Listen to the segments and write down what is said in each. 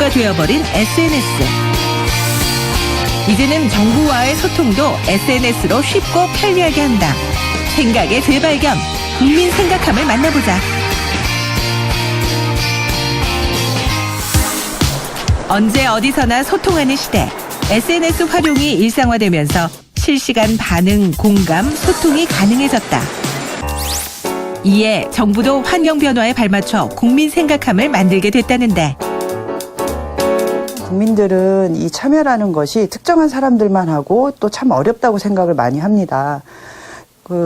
미디어가 되어버린 SNS. 이제는 정부와의 소통도 SNS로 쉽고 편리하게 한다. 생각의 재발견, 국민 생각함을 만나보자. 언제 어디서나 소통하는 시대. SNS 활용이 일상화되면서 실시간 반응, 공감, 소통이 가능해졌다. 이에 정부도 환경 변화에 발맞춰 국민 생각함을 만들게 됐다는데, 국민들은 이 참여라는 것이 특정한 사람들만 하고 또 참 어렵다고 생각을 많이 합니다.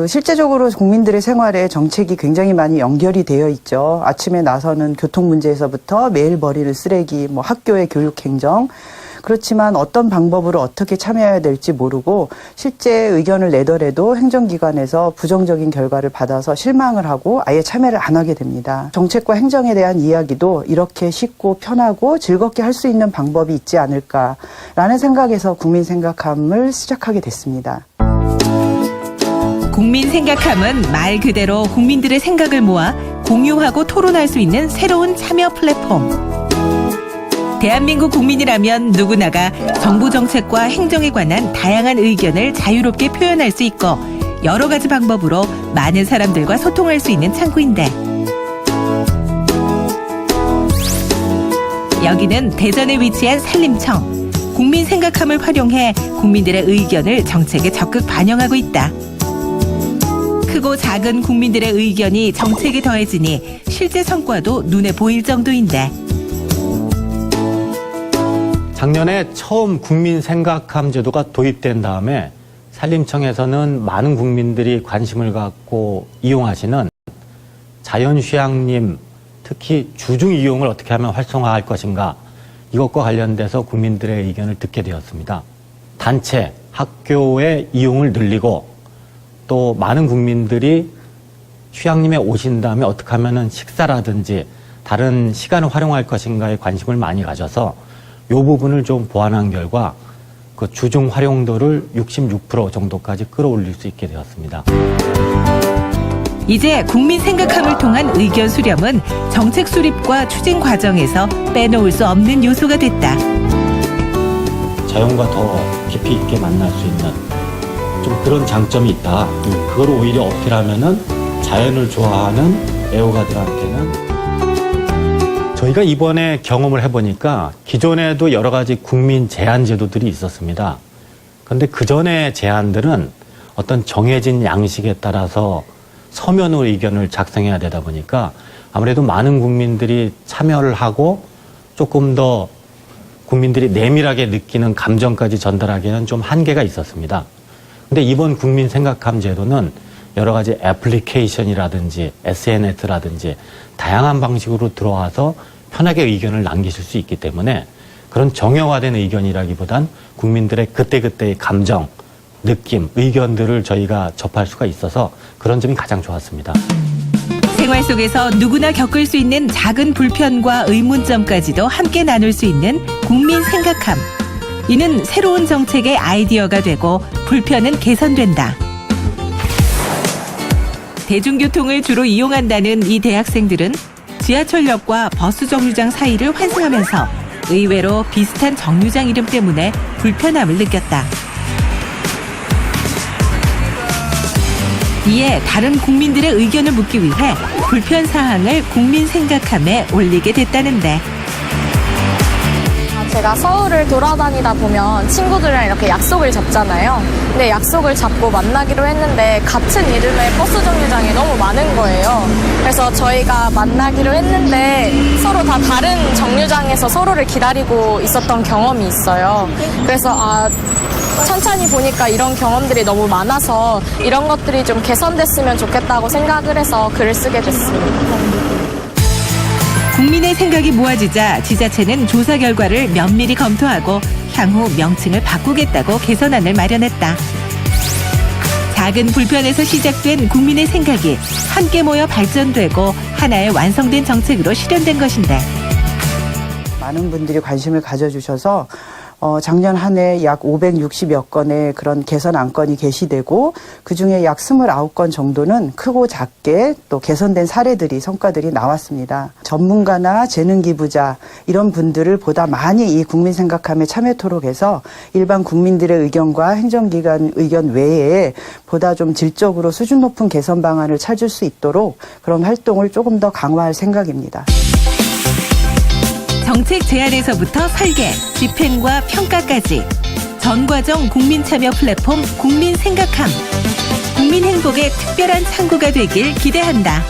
실제적으로 국민들의 생활에 정책이 굉장히 많이 연결이 되어 있죠. 아침에 나서는 교통 문제에서부터 매일 버리는 쓰레기, 학교의 교육 행정. 그렇지만 어떤 방법으로 어떻게 참여해야 될지 모르고 실제 의견을 내더라도 행정기관에서 부정적인 결과를 받아서 실망을 하고 아예 참여를 안 하게 됩니다. 정책과 행정에 대한 이야기도 이렇게 쉽고 편하고 즐겁게 할 수 있는 방법이 있지 않을까라는 생각에서 국민 생각함을 시작하게 됐습니다. 국민 생각함은 말 그대로 국민들의 생각을 모아 공유하고 토론할 수 있는 새로운 참여 플랫폼. 대한민국 국민이라면 누구나가 정부 정책과 행정에 관한 다양한 의견을 자유롭게 표현할 수 있고 여러 가지 방법으로 많은 사람들과 소통할 수 있는 창구인데, 여기는 대전에 위치한 산림청. 국민 생각함을 활용해 국민들의 의견을 정책에 적극 반영하고 있다. 크고 작은 국민들의 의견이 정책에 더해지니 실제 성과도 눈에 보일 정도인데, 작년에 처음 국민 생각함 제도가 도입된 다음에 산림청에서는 많은 국민들이 관심을 갖고 이용하시는 자연휴양림, 특히 주중 이용을 어떻게 하면 활성화할 것인가, 이것과 관련돼서 국민들의 의견을 듣게 되었습니다. 단체, 학교의 이용을 늘리고 또 많은 국민들이 휴양림에 오신 다음에 어떻게 하면 식사라든지 다른 시간을 활용할 것인가에 관심을 많이 가져서 이 부분을 좀 보완한 결과 그 주중 활용도를 66% 정도까지 끌어올릴 수 있게 되었습니다. 이제 국민 생각함을 통한 의견 수렴은 정책 수립과 추진 과정에서 빼놓을 수 없는 요소가 됐다. 자연과 더 깊이 있게 만날 수 있는 좀 그런 장점이 있다. 그걸 오히려 어필하면은 자연을 좋아하는 애호가들한테는, 저희가 이번에 경험을 해보니까 기존에도 여러 가지 국민 제안 제도들이 있었습니다. 그런데 그 전에 제안들은 어떤 정해진 양식에 따라서 서면으로 의견을 작성해야 되다 보니까 아무래도 많은 국민들이 참여를 하고 조금 더 국민들이 내밀하게 느끼는 감정까지 전달하기에는 좀 한계가 있었습니다. 근데 이번 국민 생각함 제도는 여러 가지 애플리케이션이라든지 SNS라든지 다양한 방식으로 들어와서 편하게 의견을 남기실 수 있기 때문에 그런 정형화된 의견이라기보단 국민들의 그때그때의 감정, 느낌, 의견들을 저희가 접할 수가 있어서 그런 점이 가장 좋았습니다. 생활 속에서 누구나 겪을 수 있는 작은 불편과 의문점까지도 함께 나눌 수 있는 국민 생각함. 이는 새로운 정책의 아이디어가 되고 불편은 개선된다. 대중교통을 주로 이용한다는 이 대학생들은 지하철역과 버스 정류장 사이를 환승하면서 의외로 비슷한 정류장 이름 때문에 불편함을 느꼈다. 이에 다른 국민들의 의견을 묻기 위해 불편 사항을 국민 생각함에 올리게 됐다는데, 제가 서울을 돌아다니다 보면 친구들이랑 이렇게 약속을 잡잖아요. 근데 약속을 잡고 만나기로 했는데 같은 이름의 버스 정류장이 너무 많은 거예요. 그래서 저희가 만나기로 했는데 서로 다 다른 정류장에서 서로를 기다리고 있었던 경험이 있어요. 그래서 천천히 보니까 이런 경험들이 너무 많아서 이런 것들이 좀 개선됐으면 좋겠다고 생각을 해서 글을 쓰게 됐습니다. 국민의 생각이 모아지자 지자체는 조사 결과를 면밀히 검토하고 향후 명칭을 바꾸겠다고 개선안을 마련했다. 작은 불편에서 시작된 국민의 생각이 함께 모여 발전되고 하나의 완성된 정책으로 실현된 것인데, 많은 분들이 관심을 가져주셔서 작년 한 해 약 560여 건의 그런 개선 안건이 게시되고 그중에 약 29건 정도는 크고 작게 또 개선된 사례들이 성과들이 나왔습니다. 전문가나 재능 기부자 이런 분들을 보다 많이 이 국민 생각함에 참여토록 해서 일반 국민들의 의견과 행정기관 의견 외에 보다 좀 질적으로 수준 높은 개선 방안을 찾을 수 있도록 그런 활동을 조금 더 강화할 생각입니다. 정책 제안에서부터 설계, 집행과 평가까지 전 과정 국민 참여 플랫폼 국민 생각함. 국민 행복의 특별한 창구가 되길 기대한다.